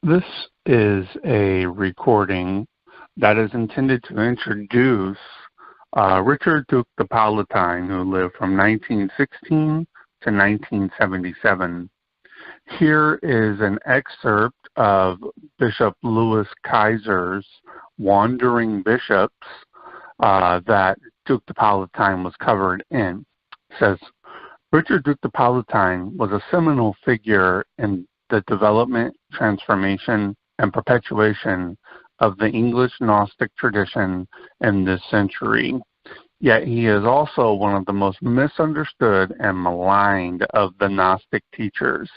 This is a recording that is intended to introduce Richard Duke the Palatine, who lived from 1916 to 1977. Here is an excerpt of Bishop Louis Kaiser's Wandering Bishops that Duke the Palatine was covered in. It says, Richard Duke the Palatine was a seminal figure in the development, transformation, and perpetuation of the English Gnostic tradition in this century. Yet he is also one of the most misunderstood and maligned of the Gnostic teachers.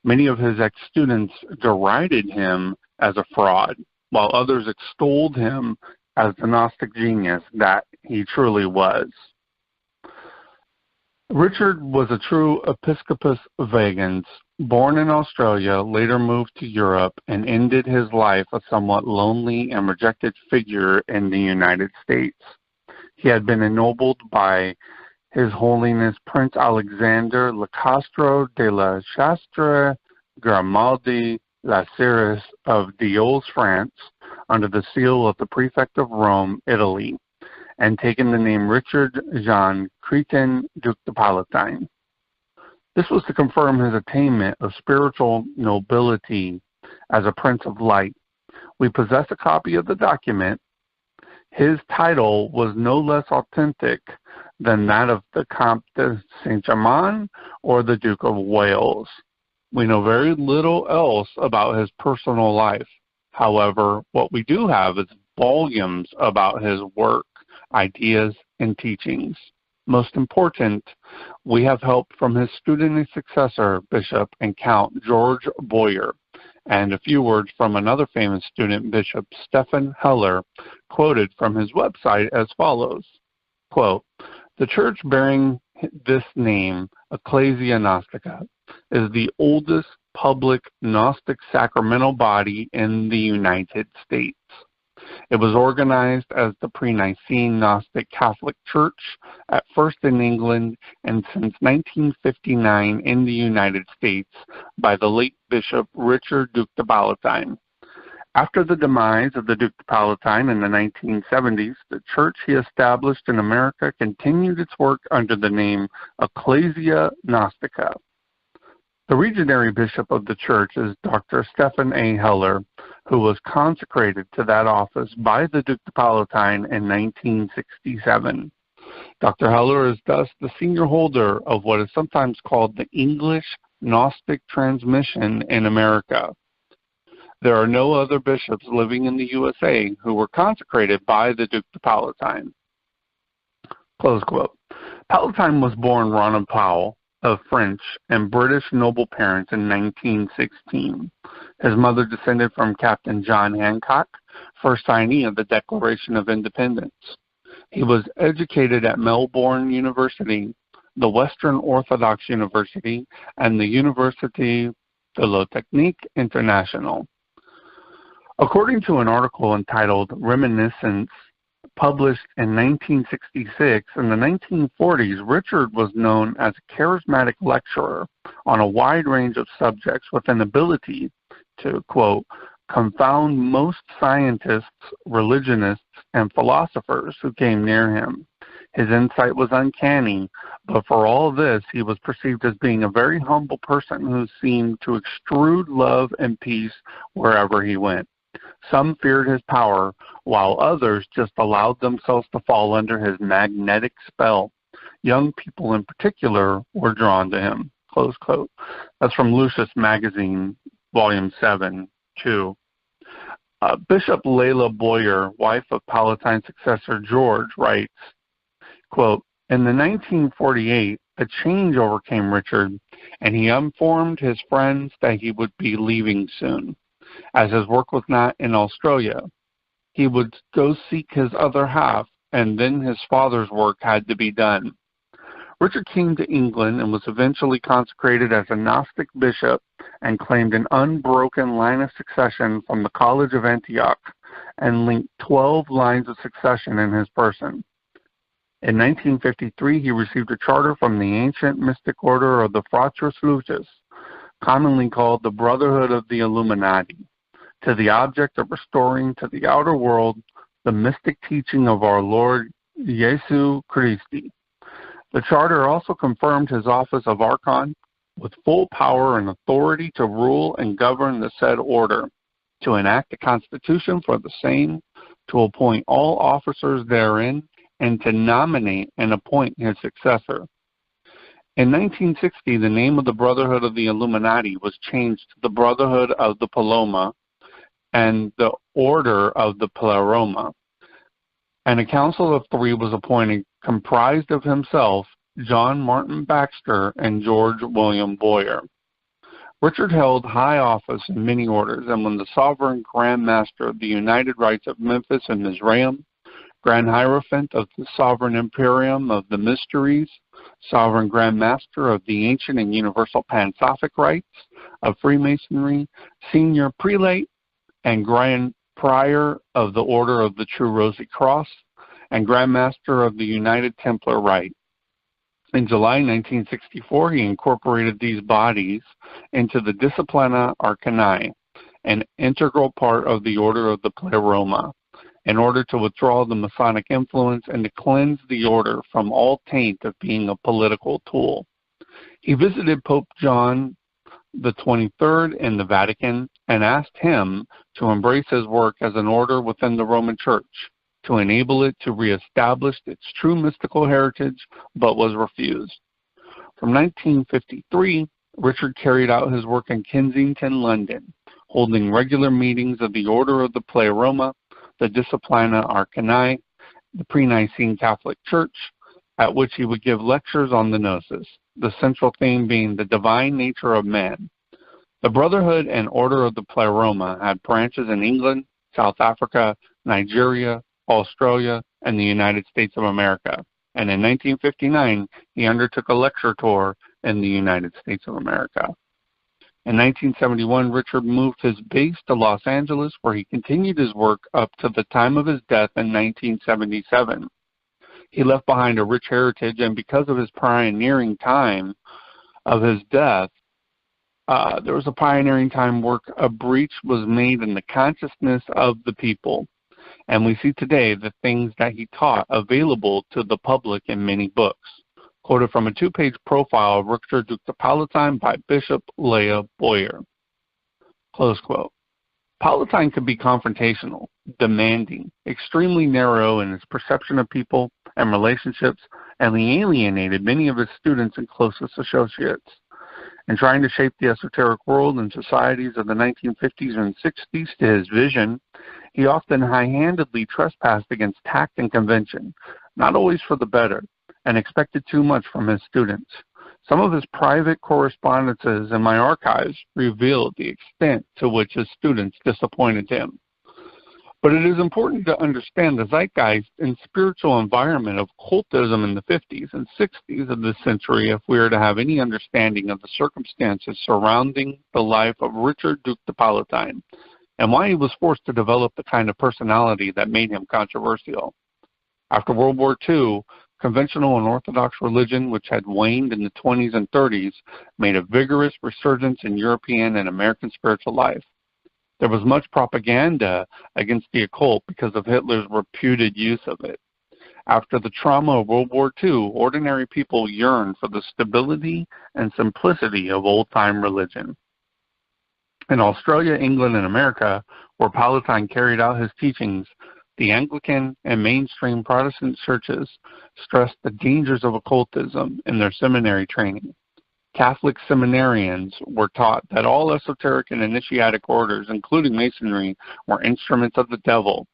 Many of his ex-students derided him as a fraud, while others extolled him as the Gnostic genius that he truly was. Richard was a true Episcopus vagans, born in Australia, later moved to Europe, and ended his life a somewhat lonely and rejected figure in the United States. He had been ennobled by His Holiness Prince Alexander Lecastro de la Chastre Grimaldi Laceris of Dioles, France, under the seal of the Prefect of Rome, Italy, and taken the name Richard Jean Crétin Duc de Palatine. This was to confirm his attainment of spiritual nobility as a Prince of Light. We possess a copy of the document. His title was no less authentic than that of the Comte de Saint-Germain or the Duke of Wales. We know very little else about his personal life. However, what we do have is volumes about his work, ideas, and teachings. Most important, we have help from his student and successor, Bishop and Count George Boyer, and a few words from another famous student, Bishop Stephen Heller, quoted from his website as follows, quote, "The church bearing this name, Ecclesia Gnostica, is the oldest public Gnostic sacramental body in the United States. It was organized as the Pre-Nicene Gnostic Catholic Church, at first in England and since 1959 in the United States by the late Bishop Richard Duke de Palatine. After the demise of the Duke de Palatine in the 1970s, the church he established in America continued its work under the name Ecclesia Gnostica. The Legionary Bishop of the Church is Dr. Stephen A. Heller, who was consecrated to that office by the Duke de Palatine in 1967. Dr. Heller is thus the senior holder of what is sometimes called the English Gnostic transmission in America. There are no other bishops living in the USA who were consecrated by the Duke de Palatine." Close quote. Palatine was born Ronald Powell, of French and British noble parents in 1916. His mother descended from Captain John Hancock, first signee of the Declaration of Independence. He was educated at Melbourne University, the Western Orthodox University, and the Université de la Technique Internationale. According to an article entitled Reminiscence, published in 1966, in the 1940s, Richard was known as a charismatic lecturer on a wide range of subjects with an ability to, quote, confound most scientists, religionists, and philosophers who came near him. His insight was uncanny, but for all this, he was perceived as being a very humble person who seemed to extrude love and peace wherever he went. Some feared his power, while others just allowed themselves to fall under his magnetic spell. Young people in particular were drawn to him. Close quote. That's from Lucis Magazine, Volume 7, 2. Bishop Layla Boyer, wife of Palatine's successor George, writes, quote, "In the 1948, a change overcame Richard, and he informed his friends that he would be leaving soon. As his work was not in Australia, he would go seek his other half, and then his father's work had to be done. Richard came to England and was eventually consecrated as a Gnostic bishop and claimed an unbroken line of succession from the College of Antioch and linked 12 lines of succession in his person. In 1953, he received a charter from the ancient mystic order of the Fratres Lucis, commonly called the Brotherhood of the Illuminati. to the object of restoring to the outer world the mystic teaching of our Lord Jesu Christi. The charter also confirmed his office of archon with full power and authority to rule and govern the said order, to enact a constitution for the same, to appoint all officers therein, and to nominate and appoint his successor. In 1960, the name of the Brotherhood of the Illuminati was changed to the Brotherhood of the Paloma and the Order of the Pleroma, and a council of three was appointed, comprised of himself, John Martin Baxter, and George William Boyer. Richard held high office in many orders, and was the Sovereign Grand Master of the United Rites of Memphis and Mizraim, Grand Hierophant of the Sovereign Imperium of the Mysteries, Sovereign Grand Master of the Ancient and Universal Pansophic Rites of Freemasonry, Senior Prelate and Grand Prior of the Order of the True Rosy Cross, and Grand Master of the United Templar Rite. In July 1964, he incorporated these bodies into the Disciplina Arcani, an integral part of the Order of the Pleroma, in order to withdraw the Masonic influence and to cleanse the order from all taint of being a political tool. He visited Pope John the 23rd in the Vatican and asked him to embrace his work as an order within the Roman Church, to enable it to reestablish its true mystical heritage, but was refused. From 1953, Richard carried out his work in Kensington, London, holding regular meetings of the Order of the Pleroma, the Disciplina Arcani, the Pre-Nicene Catholic Church, at which he would give lectures on the Gnosis, the central theme being the divine nature of man. The Brotherhood and Order of the Pleroma had branches in England, South Africa, Nigeria, Australia, and the United States of America, and in 1959 he undertook a lecture tour in the United States of America. In 1971, Richard moved his base to Los Angeles, where he continued his work up to the time of his death in 1977. He left behind a rich heritage, and because of his pioneering time of his death, there was a pioneering time work. A breach was made in the consciousness of the people. And we see today the things that he taught available to the public in many books. Quoted from a 2-page profile of Richard, Duke de Palatine by Bishop Leah Boyer. Close quote. Palatine could be confrontational, demanding, extremely narrow in his perception of people and relationships, and he alienated many of his students and closest associates. In trying to shape the esoteric world and societies of the 1950s and 60s to his vision, he often high-handedly trespassed against tact and convention, not always for the better, and expected too much from his students. Some of his private correspondences in my archives revealed the extent to which his students disappointed him. But it is important to understand the zeitgeist and spiritual environment of occultism in the 50s and 60s of this century if we are to have any understanding of the circumstances surrounding the life of Richard, Duke de Palatine, and why he was forced to develop the kind of personality that made him controversial. After World War II, conventional and orthodox religion, which had waned in the 20s and 30s, made a vigorous resurgence in European and American spiritual life. There was much propaganda against the occult because of Hitler's reputed use of it. After the trauma of World War II, ordinary people yearned for the stability and simplicity of old-time religion. In Australia, England, and America, where Palatine carried out his teachings, the Anglican and mainstream Protestant churches stressed the dangers of occultism in their seminary training. Catholic seminarians were taught that all esoteric and initiatic orders, including Masonry, were instruments of the devil.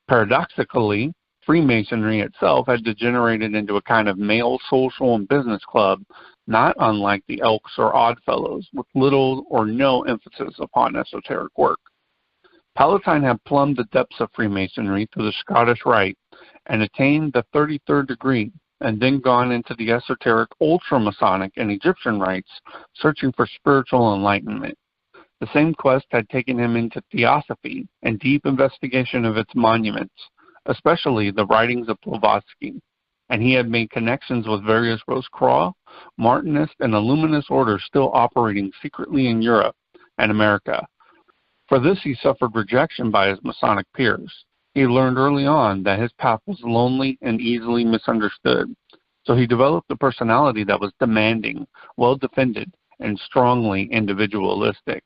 Paradoxically, Freemasonry itself had degenerated into a kind of male social and business club, not unlike the Elks or Oddfellows, with little or no emphasis upon esoteric work. Palatine had plumbed the depths of Freemasonry through the Scottish Rite and attained the 33rd degree, and then gone into the esoteric ultra-Masonic and Egyptian rites, searching for spiritual enlightenment. The same quest had taken him into Theosophy and deep investigation of its monuments, especially the writings of Blavatsky, and he had made connections with various Rose-Croix, Martinist, and Illuminist orders still operating secretly in Europe and America. For this, he suffered rejection by his Masonic peers. He learned early on that his path was lonely and easily misunderstood, so he developed a personality that was demanding, well-defended, and strongly individualistic.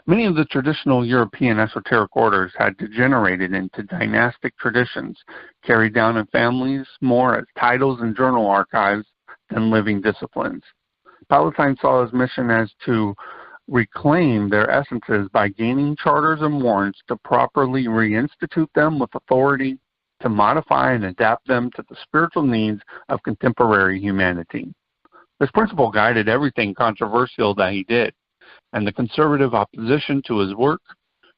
Many of the traditional European esoteric orders had degenerated into dynastic traditions, carried down in families more as titles and journal archives than living disciplines. Palatine saw his mission as to reclaim their essences by gaining charters and warrants to properly reinstitute them with authority, to modify and adapt them to the spiritual needs of contemporary humanity. This principle guided everything controversial that he did, and the conservative opposition to his work,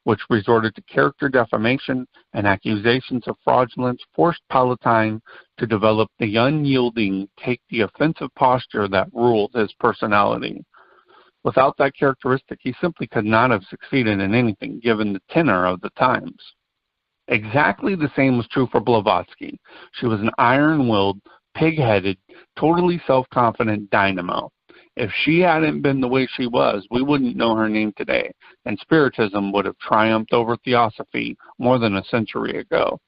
which resorted to character defamation and accusations of fraudulence, forced Palatine to develop the unyielding, take the offensive posture that ruled his personality. Without that characteristic, he simply could not have succeeded in anything, given the tenor of the times. Exactly the same was true for Blavatsky. She was an iron-willed, pig-headed, totally self-confident dynamo. If she hadn't been the way she was, we wouldn't know her name today, and Spiritism would have triumphed over Theosophy more than a century ago.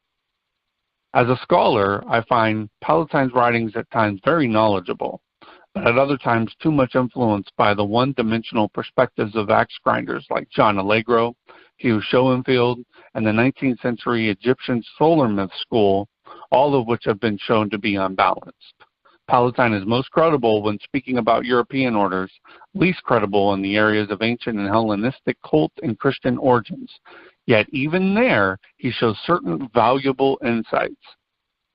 As a scholar, I find Palatine's writings at times very knowledgeable, but at other times too much influenced by the one-dimensional perspectives of axe grinders like John Allegro, Hugh Schoenfield, and the 19th century Egyptian solar myth school, all of which have been shown to be unbalanced. Palatine is most credible when speaking about European orders, least credible in the areas of ancient and Hellenistic cult and Christian origins. Yet even there, he shows certain valuable insights.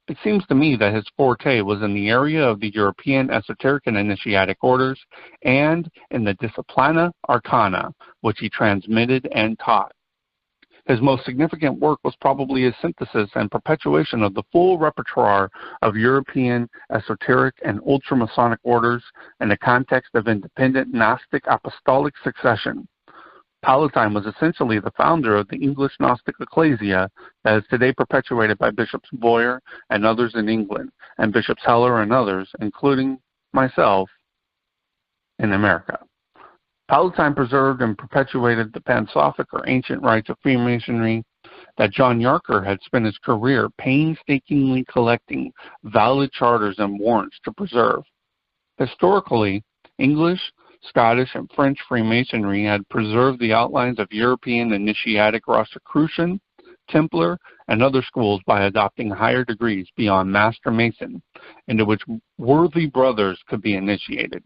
It seems to me that his forte was in the area of the European esoteric and initiatic orders and in the Disciplina Arcana, which he transmitted and taught. His most significant work was probably his synthesis and perpetuation of the full repertoire of European esoteric and ultramasonic orders in the context of independent Gnostic apostolic succession. Palatine was essentially the founder of the English Gnostic Ecclesia that is today perpetuated by Bishops Boyer and others in England, and Bishops Heller and others, including myself, in America. Palatine preserved and perpetuated the Pansophic or ancient rites of Freemasonry that John Yarker had spent his career painstakingly collecting valid charters and warrants to preserve. Historically, English, Scottish, and French Freemasonry had preserved the outlines of European initiatic Rosicrucian, Templar, and other schools by adopting higher degrees beyond Master Mason, into which worthy brothers could be initiated.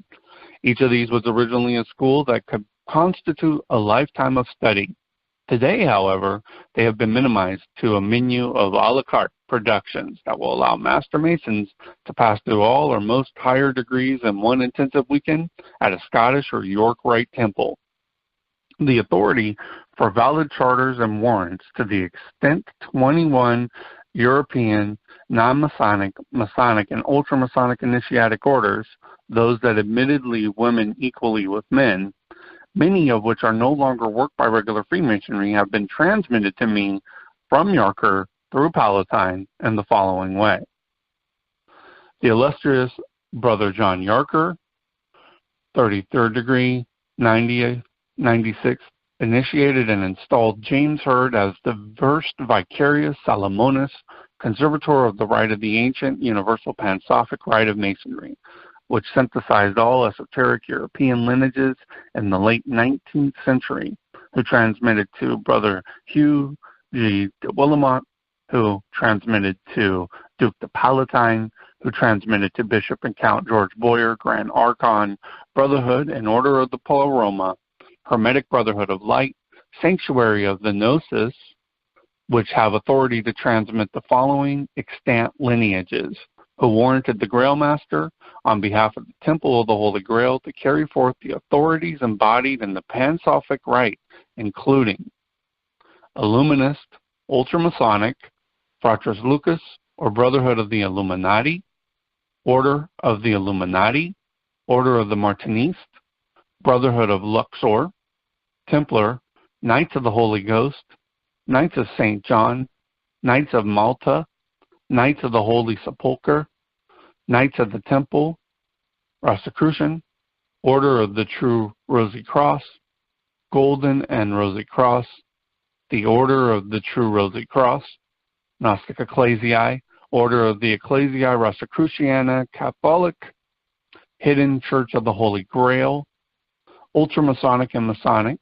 Each of these was originally a school that could constitute a lifetime of study. Today, however, they have been minimized to a menu of a la carte productions that will allow Master Masons to pass through all or most higher degrees in one intensive weekend at a Scottish or York Rite temple. The authority for valid charters and warrants to the extent 21 European, non-Masonic, Masonic, and ultramasonic initiatic orders, those that admittedly women equally with men, many of which are no longer worked by regular Freemasonry, have been transmitted to me from Yarker through Palatine in the following way. The illustrious Brother John Yarker, 33rd degree, 96th, initiated and installed James Hurd as the First Vicarius Salomonis, conservator of the rite of the ancient universal Pansophic rite of Masonry, which synthesized all esoteric European lineages in the late 19th century, who transmitted to Brother Hugh G. de Willamont, who transmitted to Duke de Palatine, who transmitted to Bishop and Count George Boyer, Grand Archon, Brotherhood and Order of the Pleroma, Hermetic Brotherhood of Light, Sanctuary of the Gnosis, which have authority to transmit the following extant lineages, who warranted the Grail Master on behalf of the Temple of the Holy Grail to carry forth the authorities embodied in the Pansophic Rite, including Illuminist, Ultramasonic, Fratres Lucas, or Brotherhood of the Illuminati, Order of the Illuminati, Order of the Martiniste, Brotherhood of Luxor, Templar, Knights of the Holy Ghost, Knights of St. John, Knights of Malta, Knights of the Holy Sepulchre, Knights of the Temple, Rosicrucian, Order of the True Rosy Cross, Golden and Rosy Cross, the Order of the True Rosy Cross, Gnostic Ecclesiae, Order of the Ecclesiae Rosicruciana Catholic, Hidden Church of the Holy Grail, Ultramasonic and Masonic,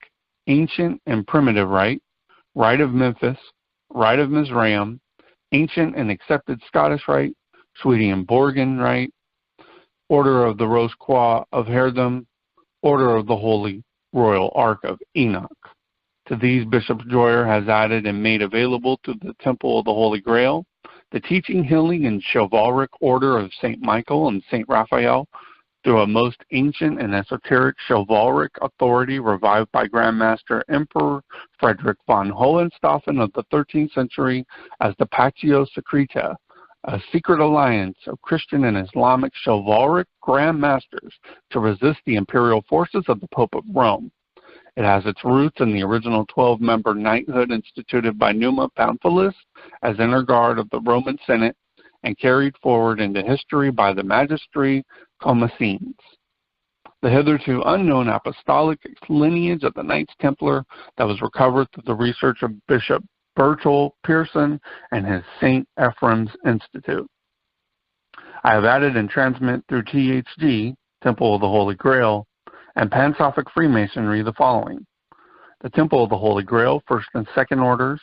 Ancient and Primitive Rite, Rite of Memphis, Rite of Mizraim, Ancient and Accepted Scottish Rite, Swedenborgian Rite, Order of the Rose Croix of Herdom, Order of the Holy Royal Ark of Enoch. To these, Bishop Joyer has added and made available to the Temple of the Holy Grail the teaching, healing, and chivalric Order of St. Michael and St. Raphael through a most ancient and esoteric chivalric authority revived by Grandmaster Emperor Frederick von Hohenstaufen of the 13th century as the Pactio Secreta, a secret alliance of Christian and Islamic chivalric Grand Masters to resist the imperial forces of the Pope of Rome. It has its roots in the original 12-member knighthood instituted by Numa Pamphilus as inner guard of the Roman Senate and carried forward into history by the Magistri Comesines. The hitherto unknown apostolic lineage of the Knights Templar that was recovered through the research of Bishop Bertel Pearson and his St. Ephraim's Institute. I have added and transmit through THG, Temple of the Holy Grail, and Pansophic Freemasonry the following: the Temple of the Holy Grail, first and second orders,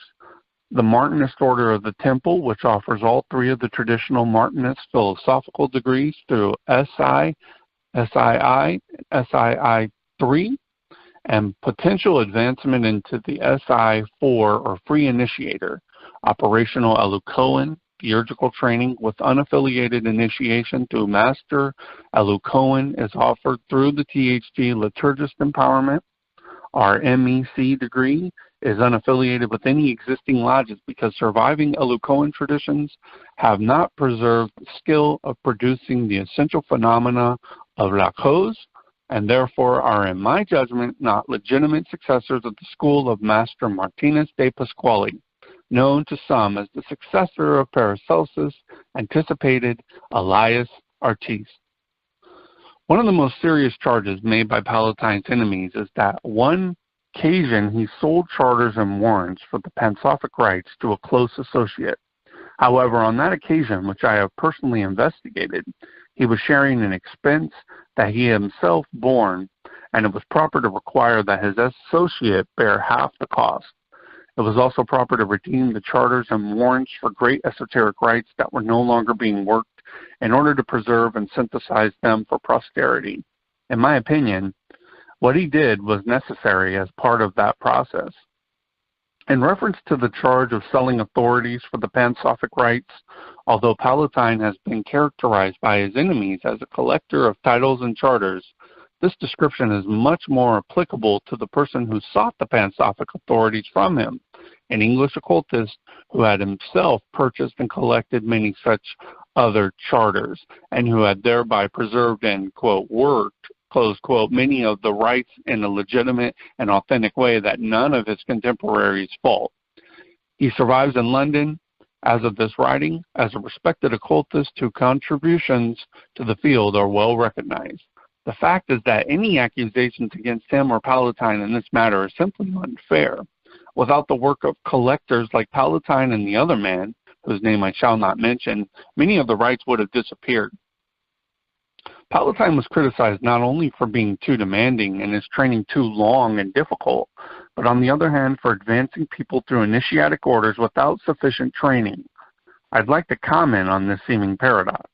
the Martinist Order of the Temple, which offers all three of the traditional Martinist philosophical degrees through SI, SII, SII3, and potential advancement into the SI4 or Free Initiator, operational Elukoan, theurgical training with unaffiliated initiation through Master Elukoan is offered through the THG Liturgist Empowerment. Our MEC degree is unaffiliated with any existing lodges because surviving Elukoan traditions have not preserved the skill of producing the essential phenomena of la cause, and therefore are, in my judgment, not legitimate successors of the school of Master Martinez de Pasquale, known to some as the successor of Paracelsus, anticipated Elias Artis. One of the most serious charges made by Palatine's enemies is that one occasion he sold charters and warrants for the Pansophic rites to a close associate. However, on that occasion, which I have personally investigated, he was sharing an expense that he himself borne, and it was proper to require that his associate bear half the cost. It was also proper to redeem the charters and warrants for great esoteric rites that were no longer being worked in order to preserve and synthesize them for posterity. In my opinion, what he did was necessary as part of that process. In reference to the charge of selling authorities for the Pansophic rites, although Palatine has been characterized by his enemies as a collector of titles and charters, this description is much more applicable to the person who sought the Pansophic authorities from him, an English occultist who had himself purchased and collected many such other charters, and who had thereby preserved and, quote, worked, close quote, many of the rites in a legitimate and authentic way that none of his contemporaries fault. He survives in London, as of this writing, as a respected occultist whose contributions to the field are well recognized. The fact is that any accusations against him or Palatine in this matter are simply unfair. Without the work of collectors like Palatine and the other man, whose name I shall not mention, many of the rites would have disappeared. Palatine was criticized not only for being too demanding and his training too long and difficult, but on the other hand for advancing people through initiatic orders without sufficient training. I'd like to comment on this seeming paradox.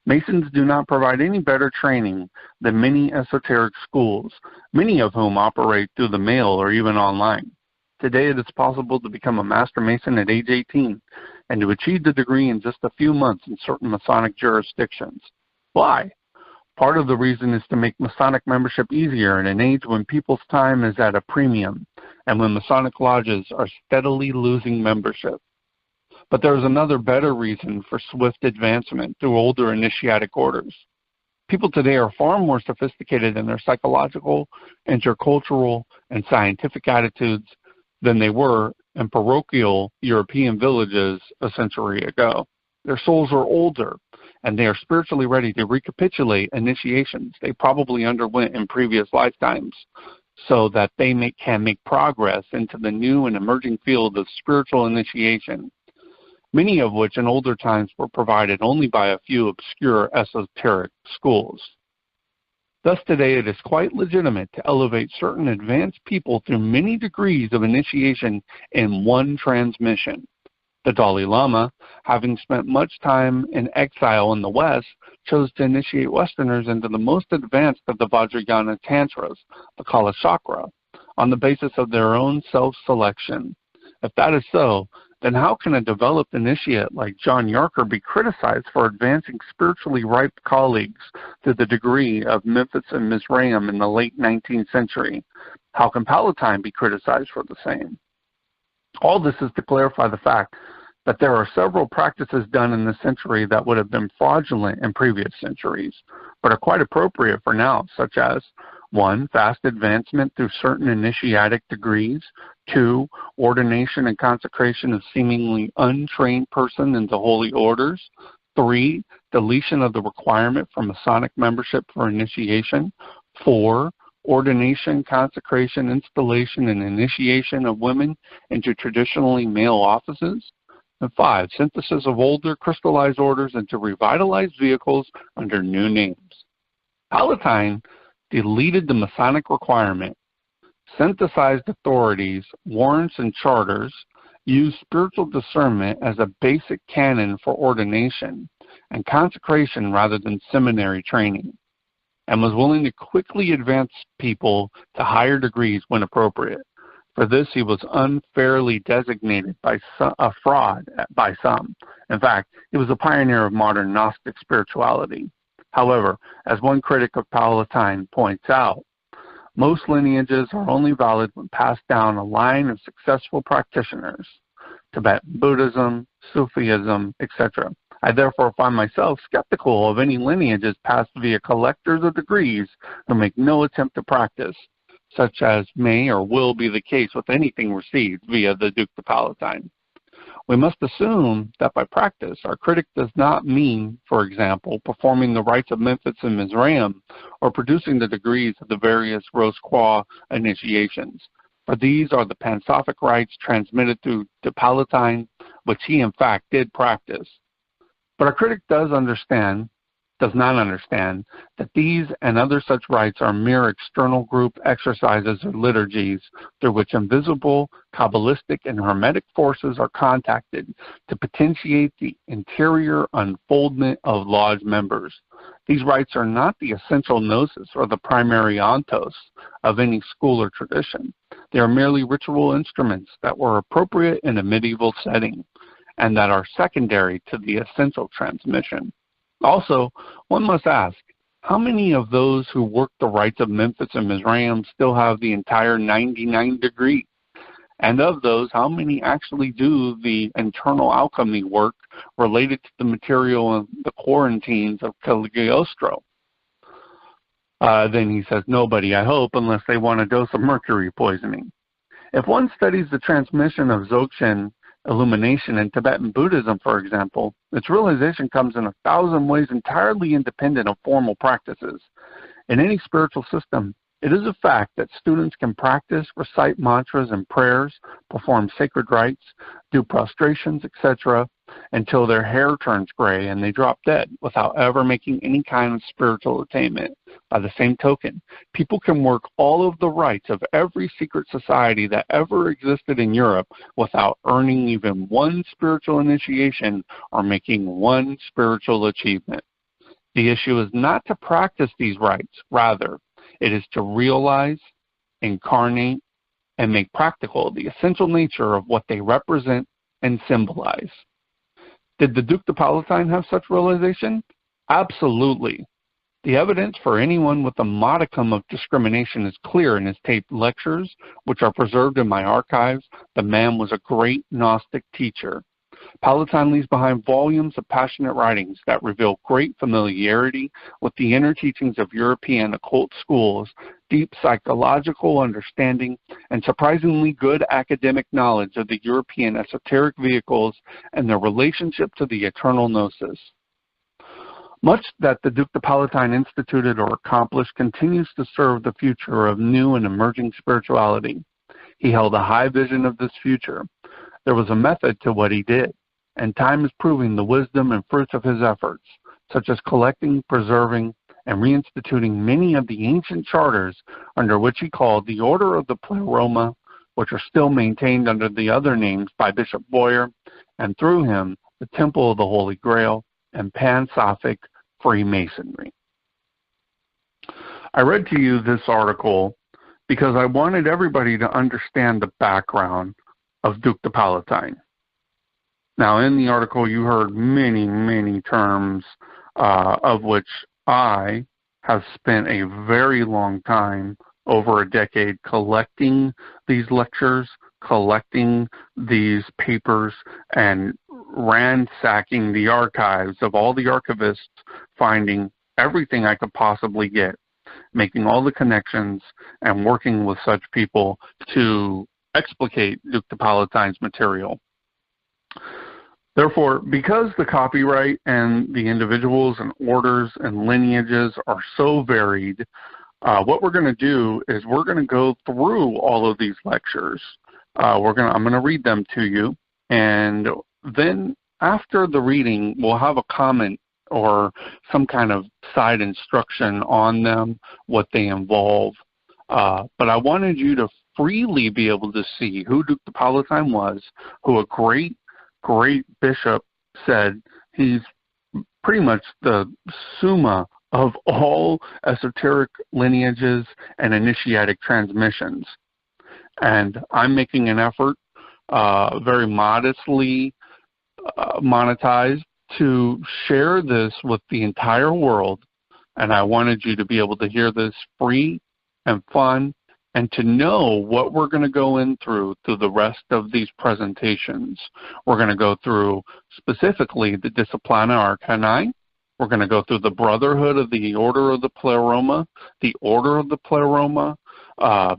Masons do not provide any better training than many esoteric schools, many of whom operate through the mail or even online. Today it is possible to become a Master Mason at age 18 and to achieve the degree in just a few months in certain Masonic jurisdictions. Why? Part of the reason is to make Masonic membership easier in an age when people's time is at a premium and when Masonic lodges are steadily losing membership. But there is another better reason for swift advancement through older initiatic orders. People today are far more sophisticated in their psychological, intercultural, and scientific attitudes than they were in parochial European villages a century ago. Their souls are older, and they are spiritually ready to recapitulate initiations they probably underwent in previous lifetimes. so that they can make progress into the new and emerging field of spiritual initiation, many of which in older times were provided only by a few obscure esoteric schools. Thus today it is quite legitimate to elevate certain advanced people through many degrees of initiation in one transmission. The Dalai Lama, having spent much time in exile in the West, chose to initiate Westerners into the most advanced of the Vajrayana Tantras, the Kala Chakra, on the basis of their own self-selection. If that is so, then how can a developed initiate like John Yarker be criticized for advancing spiritually ripe colleagues to the degree of Memphis and Mizraim in the late 19th century? How can Palatine be criticized for the same? All this is to clarify the fact that there are several practices done in this century that would have been fraudulent in previous centuries, but are quite appropriate for now, such as 1. Fast advancement through certain initiatic degrees. 2. Ordination and consecration of seemingly untrained person into holy orders. 3. Deletion of the requirement for Masonic membership for initiation. 4. Ordination, consecration, installation, and initiation of women into traditionally male offices. And 5. Synthesis of older crystallized orders into revitalized vehicles under new names. Palatine deleted the Masonic requirement, synthesized authorities, warrants, and charters, used spiritual discernment as a basic canon for ordination and consecration rather than seminary training, and was willing to quickly advance people to higher degrees when appropriate. For this, he was unfairly designated by a fraud by some. In fact, he was a pioneer of modern Gnostic spirituality. However, as one critic of Palatine points out, most lineages are only valid when passed down a line of successful practitioners, Tibetan Buddhism, Sufism, etc. I therefore find myself skeptical of any lineages passed via collectors of degrees who make no attempt to practice, such as may or will be the case with anything received via the Duke de Palatine. We must assume that by practice, our critic does not mean, for example, performing the rites of Memphis and Mizraim or producing the degrees of the various Rose-Croix initiations. For these are the Pansophic rites transmitted through de Palatine, which he in fact did practice. But our critic does not understand that these and other such rites are mere external group exercises or liturgies through which invisible, Kabbalistic, and Hermetic forces are contacted to potentiate the interior unfoldment of lodge members. These rites are not the essential gnosis or the primary ontos of any school or tradition. They are merely ritual instruments that were appropriate in a medieval setting and that are secondary to the essential transmission. Also, one must ask, how many of those who work the rites of Memphis and Mizraim still have the entire 99 degree? And of those, how many actually do the internal alchemy work related to the material of the quarantines of Cagliostro? Then he says, nobody, I hope, unless they want a dose of mercury poisoning. If one studies the transmission of Dzogchen illumination in Tibetan Buddhism, for example, its realization comes in 1,000 ways entirely independent of formal practices. In any spiritual system, it is a fact that students can practice, recite mantras and prayers, perform sacred rites, do prostrations, etc., until their hair turns gray and they drop dead without ever making any kind of spiritual attainment. By the same token, people can work all of the rites of every secret society that ever existed in Europe without earning even one spiritual initiation or making one spiritual achievement. The issue is not to practice these rites. Rather, it is to realize, incarnate, and make practical the essential nature of what they represent and symbolize. Did the Duke de Palatine have such realization? Absolutely. The evidence for anyone with a modicum of discrimination is clear in his taped lectures, which are preserved in my archives. The man was a great Gnostic teacher. Palatine leaves behind volumes of passionate writings that reveal great familiarity with the inner teachings of European occult schools, deep psychological understanding, and surprisingly good academic knowledge of the European esoteric vehicles and their relationship to the eternal gnosis. Much that the Duke de Palatine instituted or accomplished continues to serve the future of new and emerging spirituality. He held a high vision of this future. There was a method to what he did, and time is proving the wisdom and fruits of his efforts, such as collecting, preserving, and reinstituting many of the ancient charters under which he called the Order of the Pleroma, which are still maintained under the other names by Bishop Boyer, and through him, the Temple of the Holy Grail and Pan-Sophic Freemasonry. I read to you this article because I wanted everybody to understand the background of Duke de Palatine. Now, in the article, you heard many, many terms of which I have spent a very long time, over a decade, collecting these lectures, collecting these papers, and ransacking the archives of all the archivists, finding everything I could possibly get, making all the connections, and working with such people to explicate Duke de Palatine's material. Therefore, because the copyright and the individuals and orders and lineages are so varied, what we're going to do is we're going to go through all of these lectures. I'm going to read them to you, and then after the reading, we'll have a comment or some kind of side instruction on them, what they involve. But I wanted you to freely be able to see who Duke de Palatine was, who a great bishop said he's pretty much the summa of all esoteric lineages and initiatic transmissions. And I'm making an effort, very modestly monetized, to share this with the entire world. And I wanted you to be able to hear this free and fun, and to know what we're going to go in through the rest of these presentations. We're going to go through specifically the Disciplina Arcani. We're going to go through the Brotherhood of the Order of the Pleroma, the Order of the Pleroma,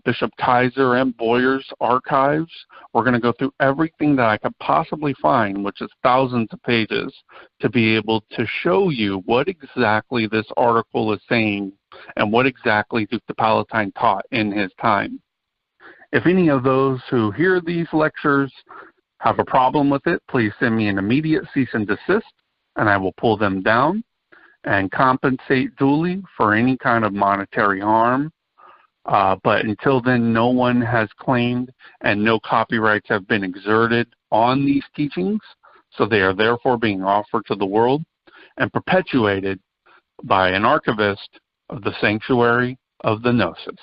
Bishop Kaiser and Boyer's archives. We're going to go through everything that I could possibly find, which is thousands of pages, to be able to show you what exactly this article is saying and what exactly Duke de Palatine taught in his time. If any of those who hear these lectures have a problem with it, please send me an immediate cease and desist, and I will pull them down and compensate duly for any kind of monetary harm. But until then, no one has claimed and no copyrights have been exerted on these teachings, so they are therefore being offered to the world and perpetuated by an archivist of the Sanctuary of the Gnosis.